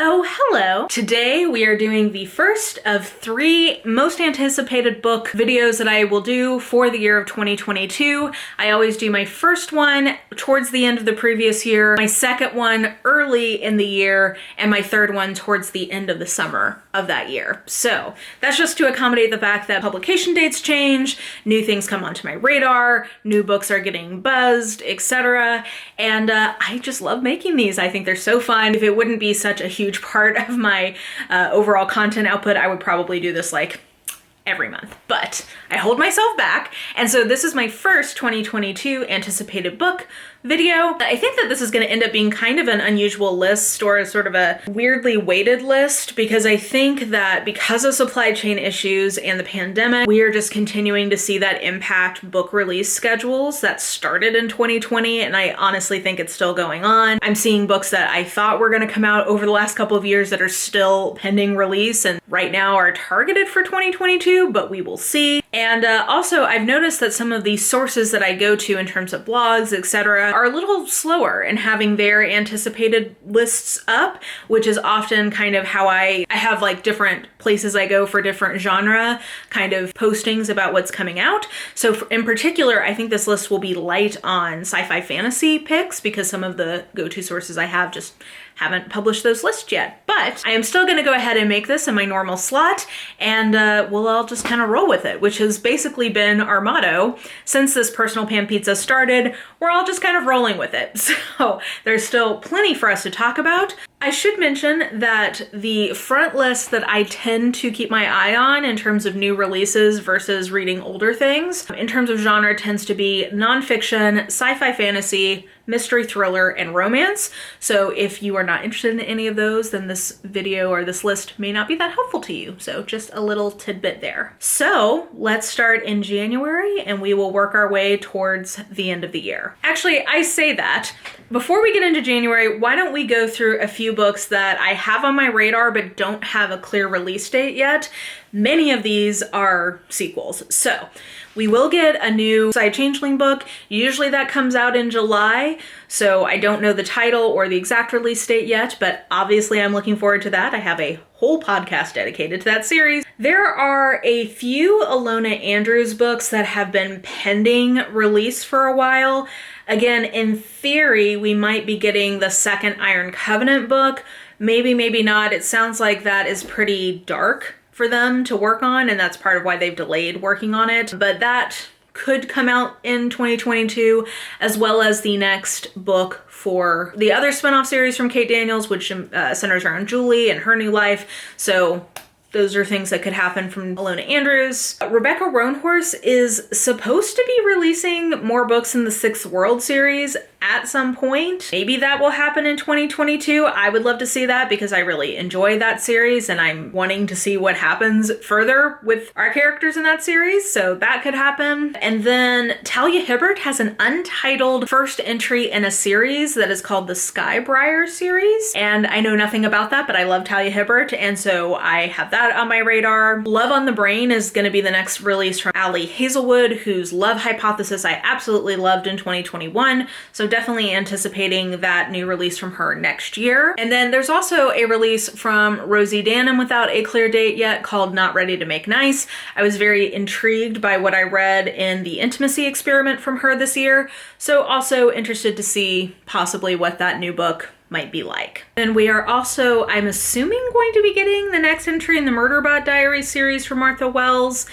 Oh, hello. Today we are doing the first of 3 most anticipated book videos that I will do for the year of 2022. I always do my first one towards the end of the previous year, my second one early in the year, and my third one towards the end of the summer of that year. So that's just to accommodate the fact that publication dates change, new things come onto my radar, new books are getting buzzed, etc. And I just love making these. I think they're so fun. If it wouldn't be such a huge part of my overall content output, I would probably do this like every month, but I hold myself back. And so this is my first 2022 anticipated book video. I think that this is going to end up being kind of an unusual list, or sort of a weirdly weighted list, because I think that because of supply chain issues and the pandemic, we are just continuing to see that impact book release schedules that started in 2020, and I honestly think it's still going on. I'm seeing books that I thought were going to come out over the last couple of years that are still pending release and right now are targeted for 2022, but we will see. And also I've noticed that some of the sources that I go to in terms of blogs, etc., are a little slower in having their anticipated lists up, which is often kind of how I have like different places I go for different genre kind of postings about what's coming out. So in particular, I think this list will be light on sci-fi fantasy picks because some of the go-to sources I have just haven't published those lists yet. But I am still going to go ahead and make this in my normal slot, and we'll all just kind of roll with it, which has basically been our motto since this personal pan pizza started. We're all just kind of rolling with it. So there's still plenty for us to talk about. I should mention that the front list that I tend to keep my eye on in terms of new releases versus reading older things, in terms of genre, tends to be nonfiction, sci-fi fantasy, mystery thriller, and romance. So if you are not interested in any of those, then this video or this list may not be that helpful to you. So just a little tidbit there. So let's start in January and we will work our way towards the end of the year. Actually, I say that. Before we get into January, why don't we go through a few books that I have on my radar but don't have a clear release date yet. Many of these are sequels. So we will get a new Side Changeling book. Usually that comes out in July, so I don't know the title or the exact release date yet, but obviously I'm looking forward to that. I have a whole podcast dedicated to that series. There are a few Alona Andrews books that have been pending release for a while. Again, in theory, we might be getting the second Iron Covenant book. Maybe, maybe not. It sounds like that is pretty dark for them to work on, and that's part of why they've delayed working on it. But that could come out in 2022, as well as the next book for the other spinoff series from Kate Daniels, which centers around Julie and her new life. So those are things that could happen from Alona Andrews. Rebecca Roanhorse is supposed to be releasing more books in the Sixth World series at some point. Maybe that will happen in 2022. I would love to see that because I really enjoy that series and I'm wanting to see what happens further with our characters in that series. So that could happen. And then Talia Hibbert has an untitled first entry in a series that is called the Skybriar series. And I know nothing about that, but I love Talia Hibbert. And so I have that on my radar. Love on the Brain is going to be the next release from Ali Hazelwood, whose Love Hypothesis I absolutely loved in 2021. So definitely anticipating that new release from her next year. And then there's also a release from Rosie Danham without a clear date yet called Not Ready to Make Nice. I was very intrigued by what I read in the Intimacy Experiment from her this year. So also interested to see possibly what that new book might be like. And we are also, I'm assuming, going to be getting the next entry in the Murderbot Diaries series from Martha Wells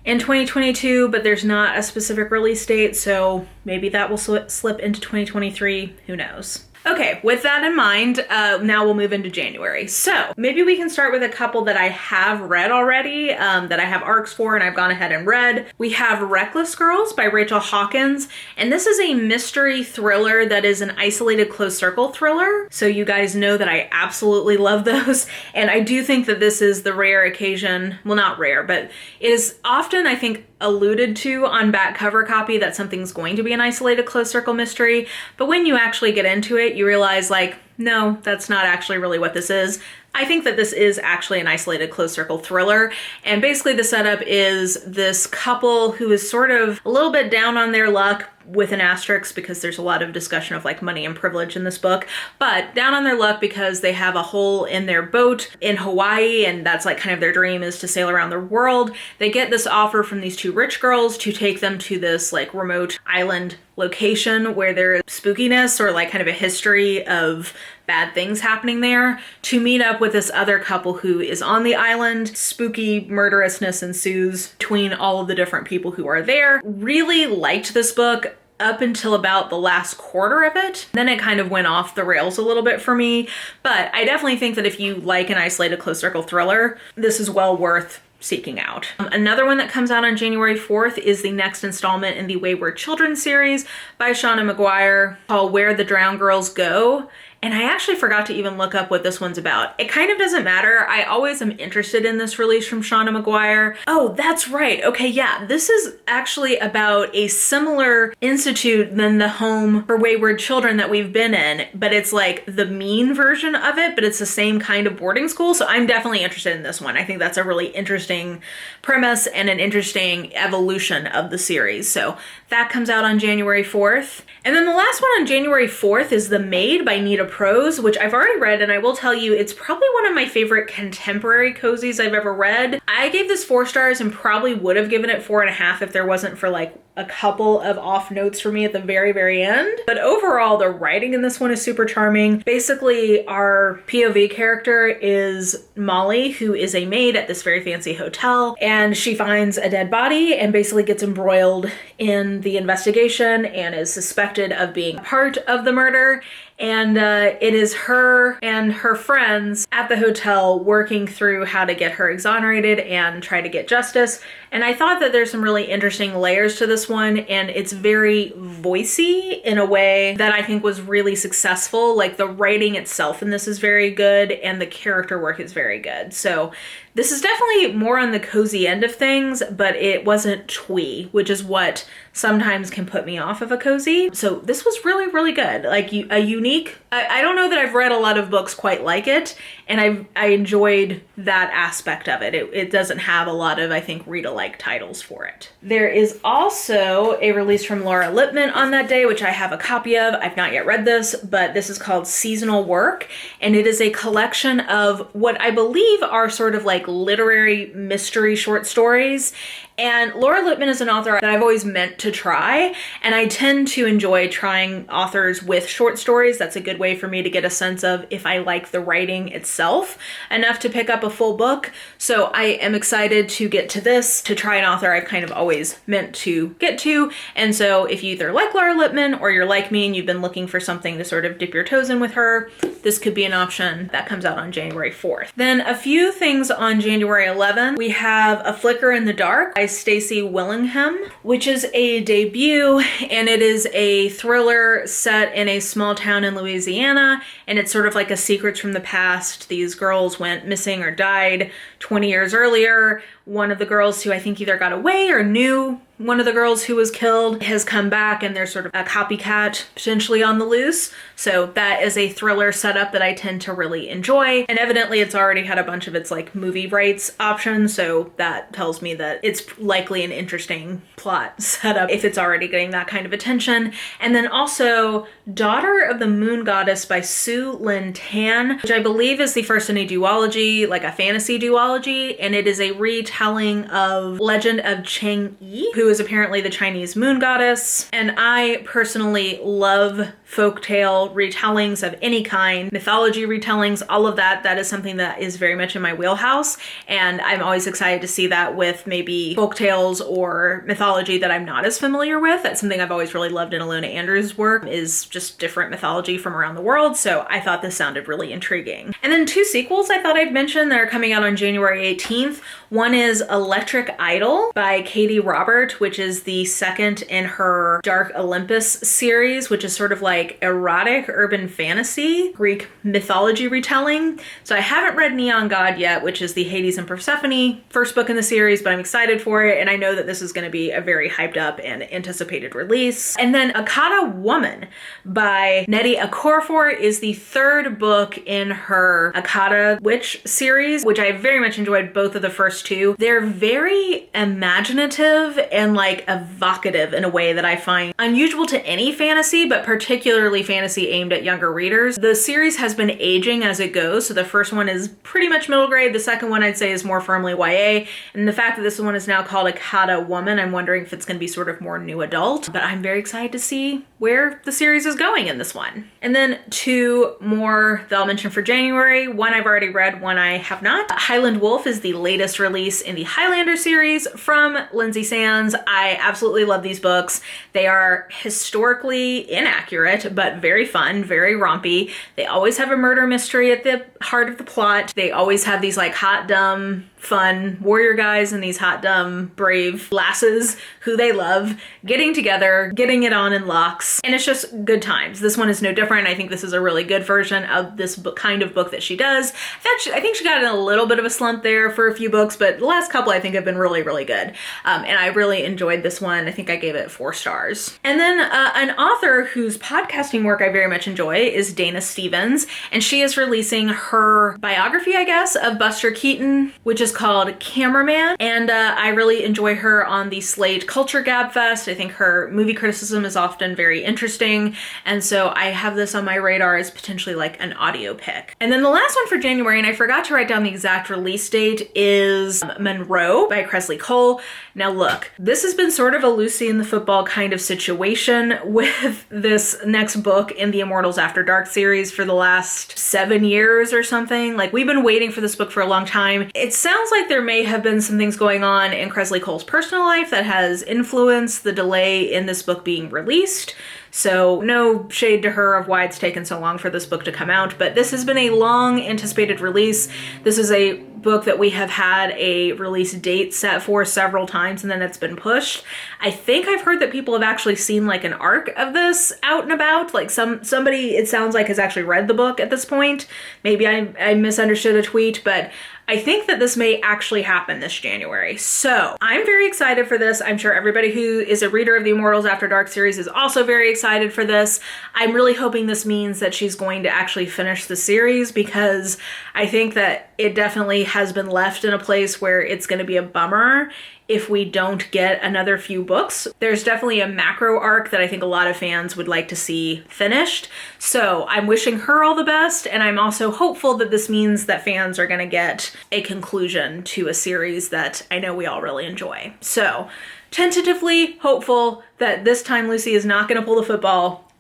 in 2022, but there's not a specific release date, so maybe that will slip into 2023, who knows. Okay, with that in mind, now we'll move into January. So maybe we can start with a couple that I have read already, that I have arcs for and I've gone ahead and read. We have Reckless Girls by Rachel Hawkins, and this is a mystery thriller that is an isolated closed circle thriller. So you guys know that I absolutely love those, and I do think that this is the rare occasion, well, not rare, but it is often, I think, alluded to on back cover copy that something's going to be an isolated closed circle mystery, but when you actually get into it, you realize like, no, that's not actually really what this is. I think that this is actually an isolated closed circle thriller, and basically the setup is this couple who is sort of a little bit down on their luck, with an asterisk because there's a lot of discussion of like money and privilege in this book, but down on their luck because they have a hole in their boat in Hawaii, and that's like kind of their dream is to sail around the world. They get this offer from these two rich girls to take them to this like remote island location where there is spookiness or like kind of a history of bad things happening there, to meet up with this other couple who is on the island. Spooky murderousness ensues between all of the different people who are there. Really liked this book up until about the last quarter of it. Then it kind of went off the rails a little bit for me, but I definitely think that if you like an isolated close circle thriller, this is well worth seeking out. Another one that comes out on January 4th is the next installment in the Wayward Children series by Shauna McGuire called Where the Drowned Girls Go. And I actually forgot to even look up what this one's about. It kind of doesn't matter. I always am interested in this release from Shauna McGuire. Oh, that's right. Okay, yeah. This is actually about a similar institute than the home for wayward children that we've been in, but it's like the mean version of it, but it's the same kind of boarding school. So I'm definitely interested in this one. I think that's a really interesting premise and an interesting evolution of the series. So that comes out on January 4th. And then the last one on January 4th is The Maid by Nita Prose, which I've already read, and I will tell you it's probably one of my favorite contemporary cozies I've ever read. I gave this 4 stars and probably would have given it 4.5 if there wasn't for like a couple of off notes for me at the very, very end. But overall, the writing in this one is super charming. Basically, our POV character is Molly, who is a maid at this very fancy hotel, and she finds a dead body and basically gets embroiled in the investigation and is suspected of being part of the murder. And it is her and her friends at the hotel working through how to get her exonerated and try to get justice. And I thought that there's some really interesting layers to this one, and it's very voicey in a way that I think was really successful. Like the writing itself in this is very good and the character work is very good. So this is definitely more on the cozy end of things, but it wasn't twee, which is what sometimes can put me off of a cozy. So this was really, really good. Like a unique, I don't know that I've read a lot of books quite like it, and I enjoyed that aspect of it. It doesn't have a lot of, I think, read-alike titles for it. There is also a release from Laura Lippman on that day, which I have a copy of. I've not yet read this, but this is called Seasonal Work, and it is a collection of what I believe are sort of like literary mystery short stories. And Laura Lippman is an author that I've always meant to try, and I tend to enjoy trying authors with short stories. That's a good way for me to get a sense of if I like the writing itself enough to pick up a full book. So I am excited to get to this, to try an author I've kind of always meant to get to. And so if you either like Laura Lippman or you're like me and you've been looking for something to sort of dip your toes in with her, this could be an option. That comes out on January 4th. Then a few things on January 11th. We have A Flicker in the Dark by Stacey Willingham, which is a debut, and it is a thriller set in a small town in Louisiana, and it's sort of like a secrets from the past. These girls went missing or died 20 years earlier. One of the girls who I think either got away or knew one of the girls who was killed has come back, and there's sort of a copycat potentially on the loose. So that is a thriller setup that I tend to really enjoy. And evidently it's already had a bunch of its like movie rights options. So that tells me that it's likely an interesting plot setup if it's already getting that kind of attention. And then also Daughter of the Moon Goddess by Sue Lynn Tan, which I believe is the first in a duology, like a fantasy duology. And it is a retelling of Legend of Chang Yi, who is apparently the Chinese moon goddess. And I personally love folktale retellings of any kind, mythology retellings, all of that. That is something that is very much in my wheelhouse. And I'm always excited to see that with maybe folktales or mythology that I'm not as familiar with. That's something I've always really loved in Alona Andrews' work, is just different mythology from around the world. So I thought this sounded really intriguing. And then 2 sequels I thought I'd mention that are coming out on January 18th. One is Electric Idol by Katie Robert, which is the second in her Dark Olympus series, which is sort of like like erotic urban fantasy, Greek mythology retelling. So I haven't read Neon God yet, which is the Hades and Persephone first book in the series, but I'm excited for it, and I know that this is going to be a very hyped up and anticipated release. And then Akata Woman by Nnedi Okorafor is the third book in her Akata Witch series, which I very much enjoyed both of the first two. They're very imaginative and like evocative in a way that I find unusual to any fantasy, but particularly fantasy aimed at younger readers. The series has been aging as it goes, so the first one is pretty much middle grade, the second one I'd say is more firmly YA, and the fact that this one is now called Akata Woman, I'm wondering if it's going to be sort of more new adult, but I'm very excited to see where the series is going in this one. And then two more that I'll mention for January. One I've already read, one I have not. Highland Wolf is the latest release in the Highlander series from Lindsay Sands. I absolutely love these books. They are historically inaccurate, but very fun, very rompy. They always have a murder mystery at the heart of the plot. They always have these like hot, dumb, fun warrior guys and these hot, dumb, brave lasses who they love getting together, getting it on in locks, and it's just good times. This one is no different. I think this is a really good version of this kind of book that she does. I think she got in a little bit of a slump there for a few books, but the last couple I think have been really, really good. And I really enjoyed this one. I think I gave it 4 stars. And then an author whose podcasting work I very much enjoy is Dana Stevens, and she is releasing her biography, I guess, of Buster Keaton, which is called Cameraman, and I really enjoy her on the Slate Culture Gab Fest. I think her movie criticism is often very interesting, and so I have this on my radar as potentially like an audio pick. And then the last one for January, and I forgot to write down the exact release date, is Monroe by KRESLEY Cole. Now look, this has been sort of a Lucy in the Football kind of situation with this next book in the Immortals After Dark series for the last 7 years or something. Like, we've been waiting for this book for a long time. It sounds like there may have been some things going on in KRESLEY Cole's personal life that has influenced the delay in this book being released. So no shade to her of why it's taken so long for this book to come out, but this has been a long anticipated release. This is a book that we have had a release date set for several times, and then it's been pushed. I think I've heard that people have actually seen like an arc of this out and about. Like somebody, it sounds like, has actually read the book at this point. Maybe I misunderstood a tweet, but I think that this may actually happen this January. So I'm very excited for this. I'm sure everybody who is a reader of the Immortals After Dark series is also very excited for this. I'm really hoping this means that she's going to actually finish the series, because I think that it definitely has been left in a place where it's going to be a bummer if we don't get another few books. There's definitely a macro arc that I think a lot of fans would like to see finished. So I'm wishing her all the best, and I'm also hopeful that this means that fans are going to get a conclusion to a series that I know we all really enjoy. So tentatively hopeful that this time Lucy is not going to pull the football.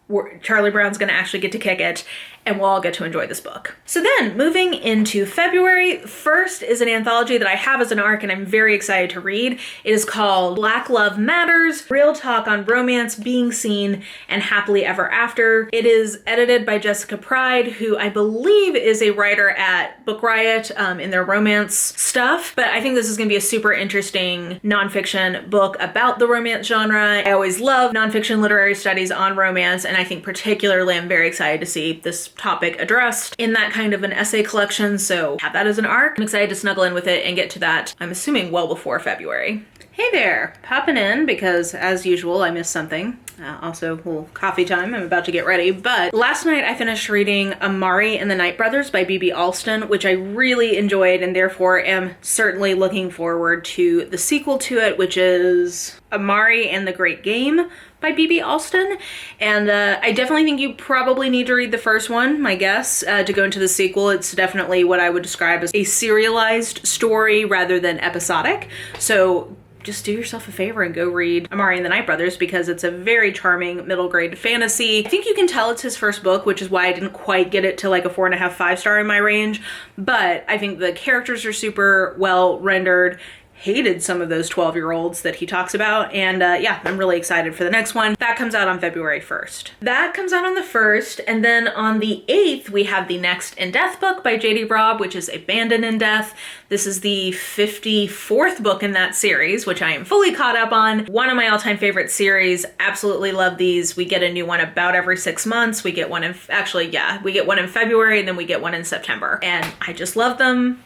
Charlie Brown's going to actually get to kick it, and we'll all get to enjoy this book. So then, moving into February, first is an anthology that I have as an arc and I'm very excited to read. It is called Black Love Matters, Real Talk on Romance, Being Seen, and Happily Ever After. It is edited by Jessica Pride, who I believe is a writer at Book Riot in their romance stuff, but I think this is going to be a super interesting nonfiction book about the romance genre. I always love nonfiction literary studies on romance, and I think particularly I'm very excited to see this topic addressed in that kind of an essay collection, so have that as an arc. I'm excited to snuggle in with it and get to that, I'm assuming, well before February. Hey there, popping in because, as usual, I missed something. Also, a little coffee time. I'm about to get ready. But last night I finished reading Amari and the Night Brothers by B.B. Alston, which I really enjoyed, and therefore am certainly looking forward to the sequel to it, which is Amari and the Great Game by B.B. Alston. And I definitely think you probably need to read the first one, my guess, to go into the sequel. It's definitely what I would describe as a serialized story rather than episodic. So just do yourself a favor and go read Amari and the Night Brothers, because it's a very charming middle grade fantasy. I think you can tell it's his first book, which is why I didn't quite get it to like a 4.5, 5 star in my range. But I think the characters are super well rendered. hated some of those 12-year-olds that he talks about. And yeah, I'm really excited for the next one. That comes out on February 1st. That comes out on the 1st. And then on the 8th, we have the next In Death book by J.D. Robb, which is Abandoned in Death. This is the 54th book in that series, which I am fully caught up on. One of my all-time favorite series. Absolutely love these. We get a new one about every 6 months. We get one in, actually, yeah, we get one in February, and then we get one in September. And I just love them.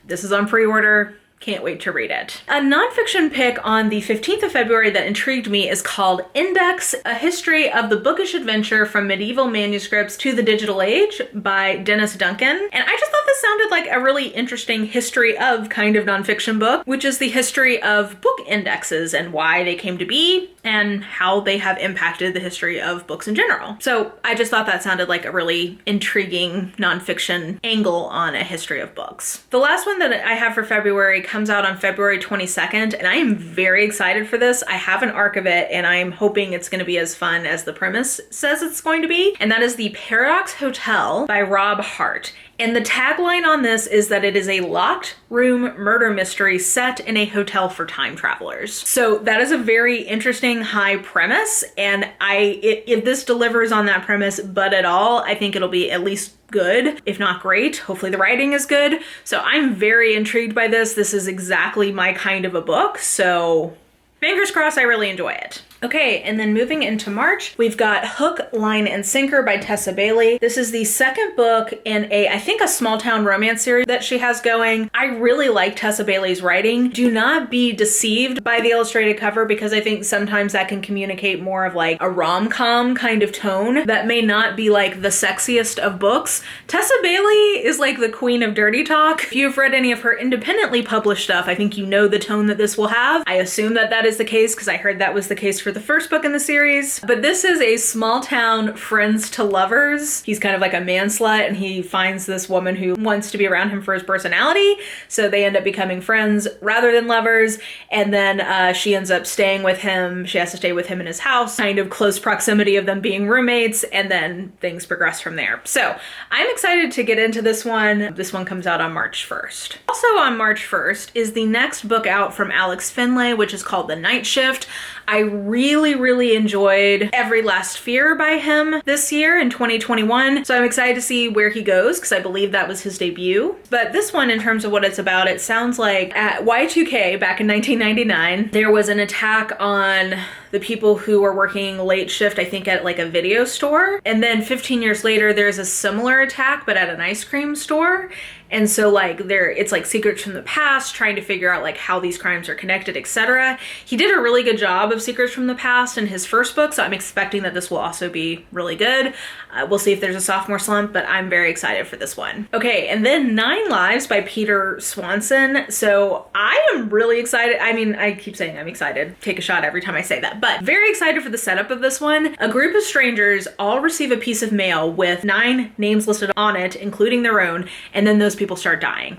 This is on pre-order. Can't wait to read it. A nonfiction pick on the 15th of February that intrigued me is called Index, A History of the Bookish Adventure from Medieval Manuscripts to the Digital Age by Dennis Duncan. And I just thought this sounded like a really interesting history of kind of nonfiction book, which is the history of book indexes and why they came to be and how they have impacted the history of books in general. So I just thought that sounded like a really intriguing nonfiction angle on a history of books. The last one that I have for February comes out on February 22nd, and I am very excited for this. I have an arc of it, and I'm hoping it's going to be as fun as the premise says it's going to be, and that is The Paradox Hotel by Rob Hart. And the tagline on this is that it is a locked room murder mystery set in a hotel for time travelers. So that is a very interesting high premise, and if this delivers on that premise but at all, I think it'll be at least good, if not great. Hopefully the writing is good. So I'm very intrigued by this. This is exactly my kind of a book, so fingers crossed I really enjoy it. Okay, and then moving into March, we've got Hook, Line, and Sinker by Tessa Bailey. This is the second book in I think a small town romance series that she has going. I really like Tessa Bailey's writing. Do not be deceived by the illustrated cover, because I think sometimes that can communicate more of like a rom-com kind of tone that may not be like the sexiest of books. Tessa Bailey is like the queen of dirty talk. If you've read any of her independently published stuff, I think you know the tone that this will have. I assume that that is the case because I heard that was the case for the first book in the series. But this is a small town friends to lovers. He's kind of like a man slut, and he finds this woman who wants to be around him for his personality. So they end up becoming friends rather than lovers. And then she ends up staying with him. She has to stay with him in his house, kind of close proximity of them being roommates. And then things progress from there. So I'm excited to get into this one. This one comes out on March 1st. Also on March 1st is the next book out from Alex Finlay, which is called The Night Shift. I really enjoyed Every Last Fear by him this year in 2021. So I'm excited to see where he goes, because I believe that was his debut. But this one, in terms of what it's about, it sounds like at Y2K back in 1999, there was an attack on the people who were working late shift, I think at like a video store. And then 15 years later, there's a similar attack, but at an ice cream store. And so like it's like secrets from the past, trying to figure out like how these crimes are connected, etc. He did a really good job of Secrets from the Past in his first book, so I'm expecting that this will also be really good. We'll see if there's a sophomore slump, but I'm very excited for this one. Okay, and then 9 Lives by Peter Swanson. So I am really excited. I mean, I keep saying I'm excited. Take a shot every time I say that, but very excited for the setup of this one. A group of strangers all receive a piece of mail with 9 names listed on it, including their own, and then those people start dying.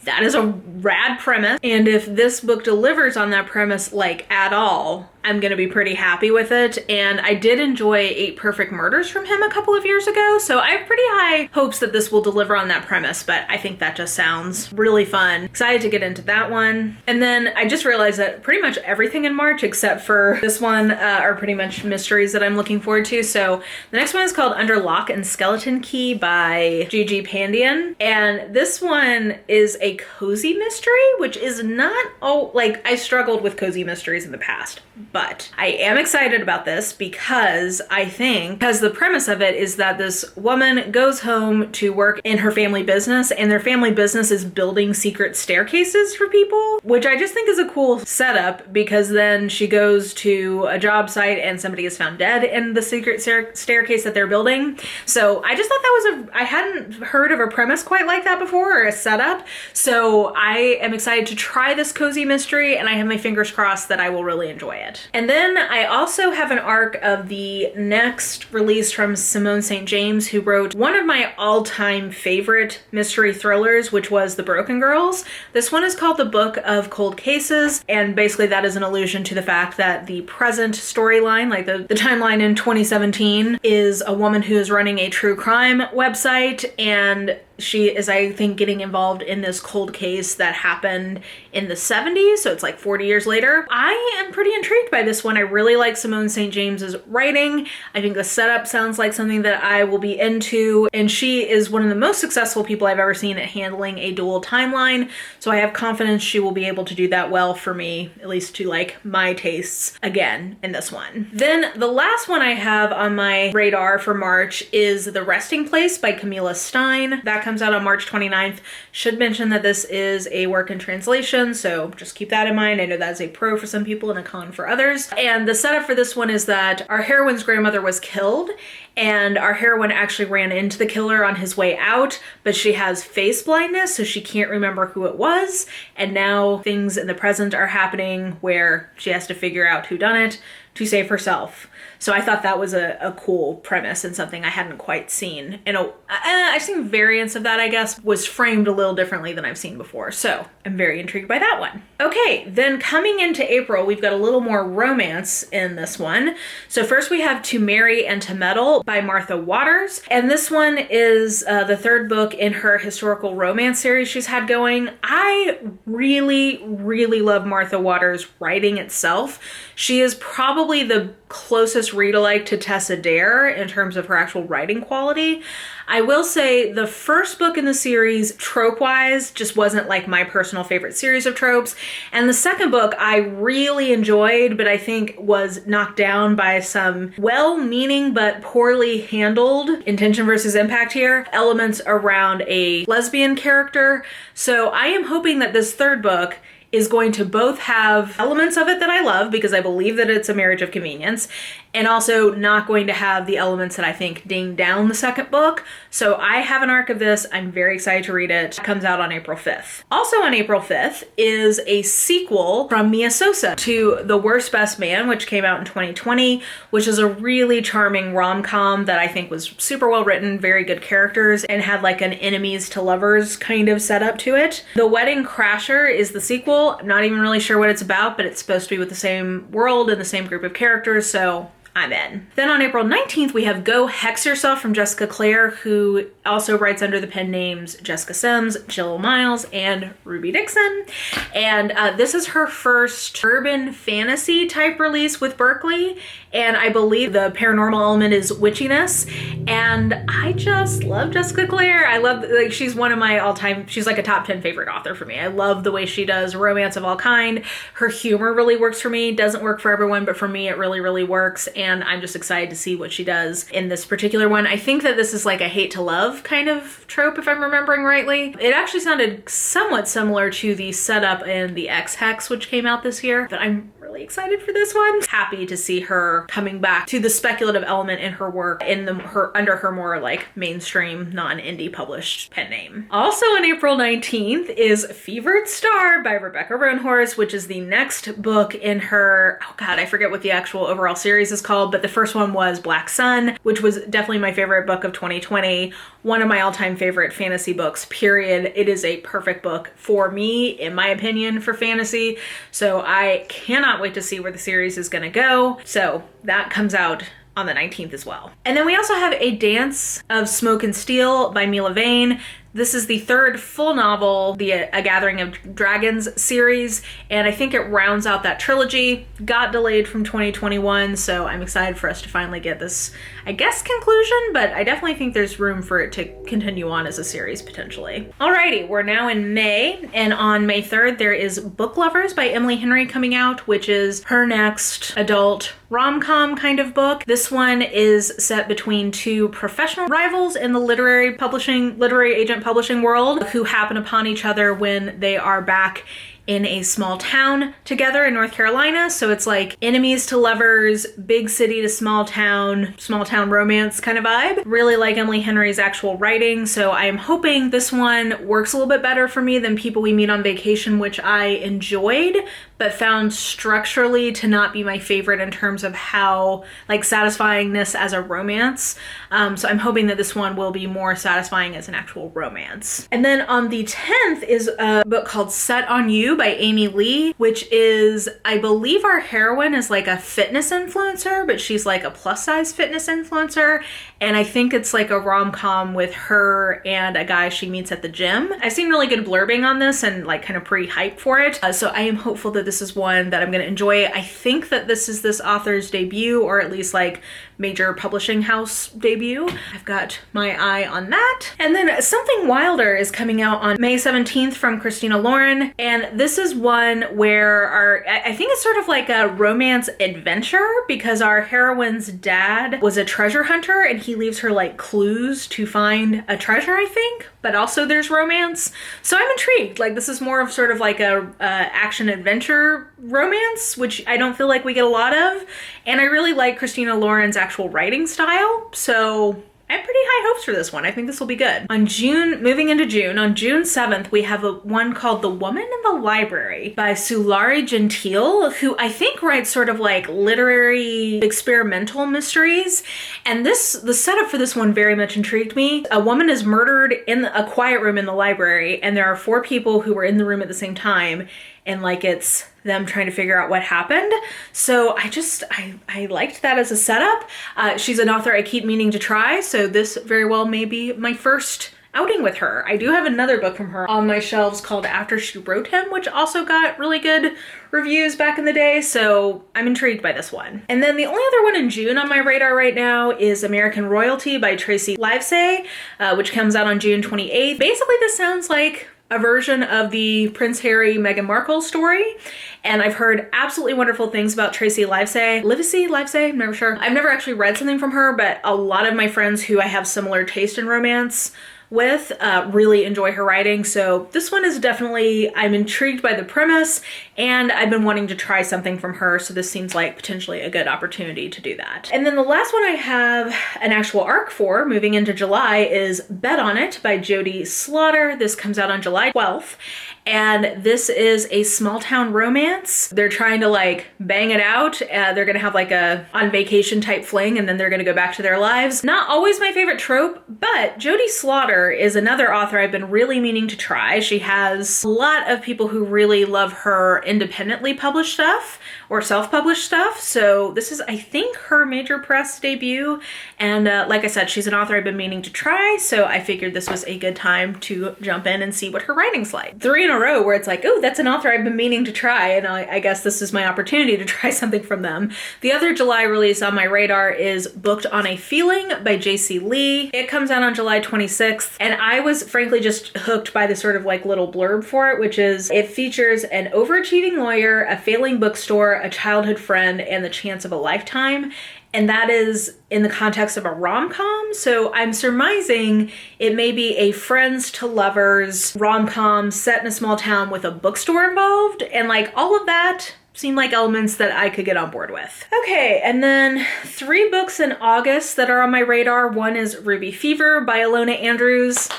That is a rad premise, and if this book delivers on that premise like at all, I'm gonna be pretty happy with it. And I did enjoy 8 Perfect Murders from him a couple of years ago, so I have pretty high hopes that this will deliver on that premise, but I think that just sounds really fun. Excited to get into that one. And then I just realized that pretty much everything in March except for this one are pretty much mysteries that I'm looking forward to. So the next one is called Under Lock and Skeleton Key by Gigi Pandian, and this one is a cozy mystery, which is not, like I struggled with cozy mysteries in the past. But I am excited about this because the premise of it is that this woman goes home to work in her family business, and their family business is building secret staircases for people, which I just think is a cool setup, because then she goes to a job site and somebody is found dead in the secret staircase that they're building. So I just thought that was I hadn't heard of a premise quite like that before, or a setup. So I am excited to try this cozy mystery, and I have my fingers crossed that I will really enjoy it. And then I also have an arc of the next release from Simone St. James, who wrote one of my all-time favorite mystery thrillers, which was The Broken Girls. This one is called The Book of Cold Cases, and basically that is an allusion to the fact that the present storyline, like the timeline in 2017, is a woman who is running a true crime website, and She is, I think, getting involved in this cold case that happened in the 70s, so it's like 40 years later. I am pretty intrigued by this one. I really like Simone St. James's writing. I think the setup sounds like something that I will be into, and she is one of the most successful people I've ever seen at handling a dual timeline, so I have confidence she will be able to do that well for me, at least to like my tastes again in this one. Then the last one I have on my radar for March is The Resting Place by Camilla Stein. That comes out on March 29th. Should mention that this is a work in translation, so just keep that in mind. I know that is a pro for some people and a con for others. And the setup for this one is that our heroine's grandmother was killed, and our heroine actually ran into the killer on his way out, but she has face blindness, so she can't remember who it was. And now things in the present are happening where she has to figure out who done it to save herself. So I thought that was a cool premise and something I hadn't quite seen. I've seen variants of that, I guess, was framed a little differently than I've seen before. So I'm very intrigued by that one. Okay, then coming into April, we've got a little more romance in this one. So first we have To Marry and to Meddle by Martha Waters. And this one is the third book in her historical romance series she's had going. I really, really love Martha Waters' writing itself. She is probably the closest read-alike to Tessa Dare in terms of her actual writing quality. I will say the first book in the series, trope-wise, just wasn't like my personal favorite series of tropes. And the second book I really enjoyed, but I think was knocked down by some well-meaning but poorly handled intention versus impact here, elements around a lesbian character. So I am hoping that this third book is going to both have elements of it that I love because I believe that it's a marriage of convenience, and also not going to have the elements that I think ding down the second book. So I have an arc of this. I'm very excited to read it. It comes out on April 5th. Also on April 5th is a sequel from Mia Sosa to The Worst Best Man, which came out in 2020, which is a really charming rom-com that I think was super well written, very good characters, and had like an enemies to lovers kind of setup to it. The Wedding Crasher is the sequel. I'm not even really sure what it's about, but it's supposed to be with the same world and the same group of characters, so I'm in. Then on April 19th, we have Go Hex Yourself from Jessica Clare, who also writes under the pen names Jessica Sims, Jill Miles, and Ruby Dixon. And this is her first urban fantasy type release with Berkeley. And I believe the paranormal element is witchiness. And I just love Jessica Clare. I love, like, she's one of my all-time, she's like a top 10 favorite author for me. I love the way she does romance of all kind. Her humor really works for me. Doesn't work for everyone, but for me, it really, really works. And I'm just excited to see what she does in this particular one. I think that this is like a hate to love kind of trope, if I'm remembering rightly. It actually sounded somewhat similar to the setup in the X-Hex, which came out this year, but I'm really excited for this one. Happy to see her coming back to the speculative element in her work in under her more like mainstream non-indie published pen name. Also on April 19th is Fevered Star by Rebecca Roanhorse, which is the next book in her, oh god, I forget what the actual overall series is called, but the first one was Black Sun, which was definitely my favorite book of 2020. One of my all-time favorite fantasy books, period. It is a perfect book for me, in my opinion, for fantasy. So I cannot wait to see where the series is gonna go. So that comes out on the 19th as well. And then we also have A Dance of Smoke and Steel by Mila Vane. This is the third full novel, the A Gathering of Dragons series, and I think it rounds out that trilogy. Got delayed from 2021, so I'm excited for us to finally get this, I guess, conclusion, but I definitely think there's room for it to continue on as a series, potentially. Alrighty, we're now in May, and on May 3rd, there is Book Lovers by Emily Henry coming out, which is her next adult rom-com kind of book. This one is set between two professional rivals in the literary agent publishing world who happen upon each other when they are back in a small town together in North Carolina. So it's like enemies to lovers, big city to small town romance kind of vibe. Really like Emily Henry's actual writing, so I am hoping this one works a little bit better for me than People We Meet on Vacation, which I enjoyed, but found structurally to not be my favorite in terms of how like satisfyingness as a romance. So I'm hoping that this one will be more satisfying as an actual romance. And then on the 10th is a book called Set on You debut by Amy Lee, which is, I believe our heroine is like a fitness influencer, but she's like a plus size fitness influencer. And I think it's like a rom-com with her and a guy she meets at the gym. I've seen really good blurbing on this and like kind of pre-hype for it. So I am hopeful that this is one that I'm going to enjoy. I think that this is this author's debut, or at least like major publishing house debut. I've got my eye on that. And then Something Wilder is coming out on May 17th from Christina Lauren. And this is one where I think it's sort of like a romance adventure, because our heroine's dad was a treasure hunter and he leaves her like clues to find a treasure, I think, but also there's romance. So I'm intrigued. Like, this is more of sort of like a action adventure romance, which I don't feel like we get a lot of. And I really like Christina Lauren's actual writing style. So I have pretty high hopes for this one. I think this will be good. Moving into June, on June 7th, we have one called The Woman in the Library by Sulari Gentile, who I think writes sort of like literary experimental mysteries. And the setup for this one very much intrigued me. A woman is murdered in a quiet room in the library, and there are 4 people who were in the room at the same time. And like, it's them trying to figure out what happened. So I liked that as a setup. She's an author I keep meaning to try, so this very well may be my first outing with her. I do have another book from her on my shelves called After She Wrote Him, which also got really good reviews back in the day, so I'm intrigued by this one. And then the only other one in June on my radar right now is American Royalty by Tracy Livesay, which comes out on June 28th. Basically, this sounds like a version of the Prince Harry, Meghan Markle story. And I've heard absolutely wonderful things about Tracy Livesay. Livesay? I'm never sure. I've never actually read something from her, but a lot of my friends who I have similar taste in romance with really enjoy her writing. So this one is definitely, I'm intrigued by the premise, and I've been wanting to try something from her, so this seems like potentially a good opportunity to do that. And then the last one I have an actual arc for, moving into July, is Bet On It by Jody Slaughter. This comes out on July 12th. And this is a small town romance. They're trying to like bang it out. They're gonna have like a on vacation type fling, and then they're gonna go back to their lives. Not always my favorite trope, but Jody Slaughter is another author I've been really meaning to try. She has a lot of people who really love her independently published stuff or self-published stuff. So this is, I think, her major press debut. And like I said, she's an author I've been meaning to try. So I figured this was a good time to jump in and see what her writing's like. 3 in a row where it's like, oh, that's an author I've been meaning to try, and I guess this is my opportunity to try something from them. The other July release on my radar is Booked on a Feeling by J.C. Lee. It comes out on July 26th, and I was frankly just hooked by the sort of like little blurb for it, which is, it features an overachieving lawyer, a failing bookstore, a childhood friend, and the chance of a lifetime. And that is in the context of a rom-com. So I'm surmising it may be a friends to lovers rom-com set in a small town with a bookstore involved. And like all of that seem like elements that I could get on board with. Okay, and then 3 books in August that are on my radar. One is Ruby Fever by Alona Andrews.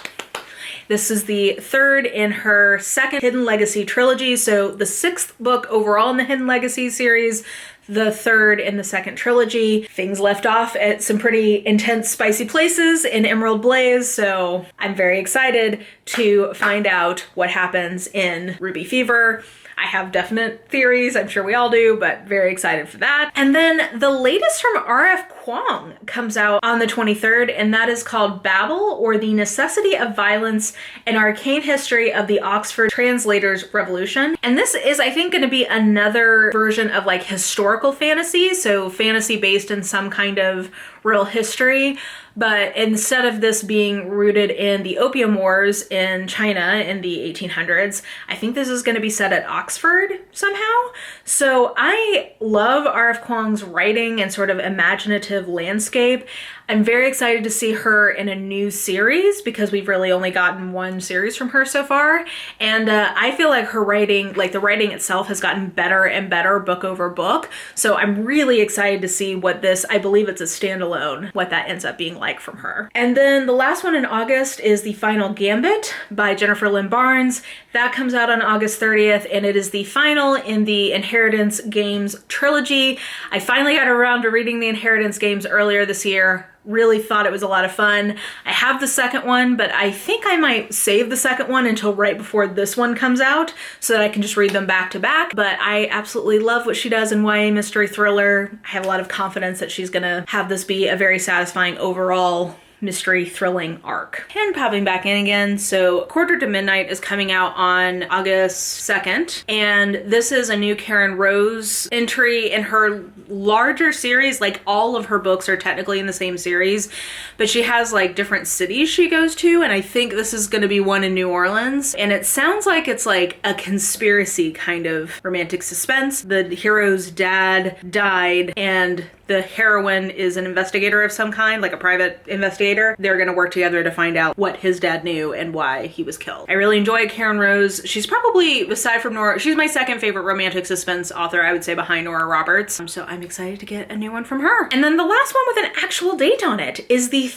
This is the 3rd in her 2nd Hidden Legacy trilogy. So the 6th book overall in the Hidden Legacy series, the 3rd in the 2nd trilogy. Things left off at some pretty intense, spicy places in Emerald Blaze, so I'm very excited to find out what happens in Ruby Fever. I have definite theories, I'm sure we all do, but very excited for that. And then the latest from R.F. Kuang comes out on the 23rd, and that is called Babel, or The Necessity of Violence, an Arcane History of the Oxford Translators' Revolution. And this is, I think, going to be another version of like historical fantasy, so fantasy based in some kind of real history. But instead of this being rooted in the Opium Wars in China in the 1800s, I think this is going to be set at Oxford somehow. So I love R.F. Kuang's writing and sort of imaginative landscape. I'm very excited to see her in a new series because we've really only gotten one series from her so far. And I feel like her writing, like the writing itself, has gotten better and better book over book. So I'm really excited to see what this, I believe it's a standalone, what that ends up being like from her. And then the last one in August is The Final Gambit by Jennifer Lynn Barnes. That comes out on August 30th, and it is the final in the Inheritance Games trilogy. I finally got around to reading the Inheritance Games earlier this year. Really thought it was a lot of fun. I have the second one, but I think I might save the second one until right before this one comes out so that I can just read them back to back. But I absolutely love what she does in YA mystery thriller. I have a lot of confidence that she's gonna have this be a very satisfying overall mystery thrilling arc. And popping back in again, so Quarter to Midnight is coming out on August 2nd, and this is a new Karen Rose entry in her larger series. Like, all of her books are technically in the same series, but she has like different cities she goes to, and I think this is going to be one in New Orleans, and it sounds like it's like a conspiracy kind of romantic suspense. The hero's dad died, and the heroine is an investigator of some kind, like a private investigator. They're going to work together to find out what his dad knew and why he was killed. I really enjoy Karen Rose. She's probably, aside from Nora, she's my second favorite romantic suspense author, I would say, behind Nora Roberts. So I'm excited to get a new one from her. And then the last one with an actual date on it is the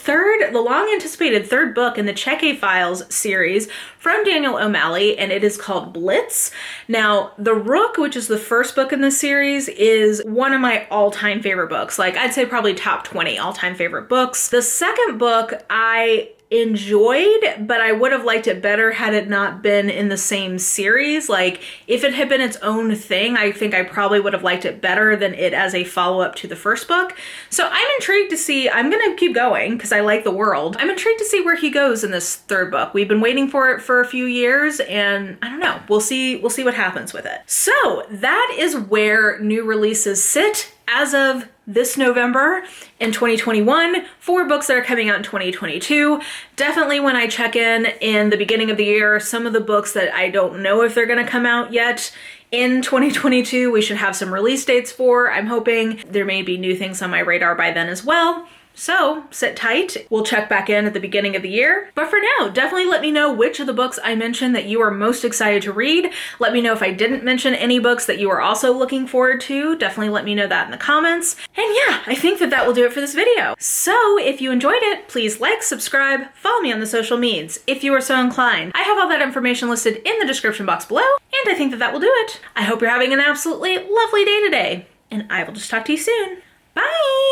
long anticipated third book in the Check-A Files series from Daniel O'Malley, and it is called Blitz. Now, The Rook, which is the first book in this series, is one of my all-time favorite books. Like, I'd say probably top 20 all-time favorite books. The second book I enjoyed, but I would have liked it better had it not been in the same series. Like, if it had been its own thing, I think I probably would have liked it better than it as a follow-up to the first book. So I'm intrigued to see, I'm gonna keep going because I like the world. I'm intrigued to see where he goes in this third book. We've been waiting for it for a few years, and I don't know, we'll see what happens with it. So that is where new releases sit as of this November in 2021, 4 books that are coming out in 2022. Definitely when I check in the beginning of the year, some of the books that I don't know if they're gonna come out yet in 2022, we should have some release dates for. I'm hoping there may be new things on my radar by then as well. So sit tight. We'll check back in at the beginning of the year. But for now, definitely let me know which of the books I mentioned that you are most excited to read. Let me know if I didn't mention any books that you are also looking forward to. Definitely let me know that in the comments. And yeah, I think that will do it for this video. So if you enjoyed it, please like, subscribe, follow me on the social medias if you are so inclined. I have all that information listed in the description box below, and I think that will do it. I hope you're having an absolutely lovely day today, and I will just talk to you soon. Bye!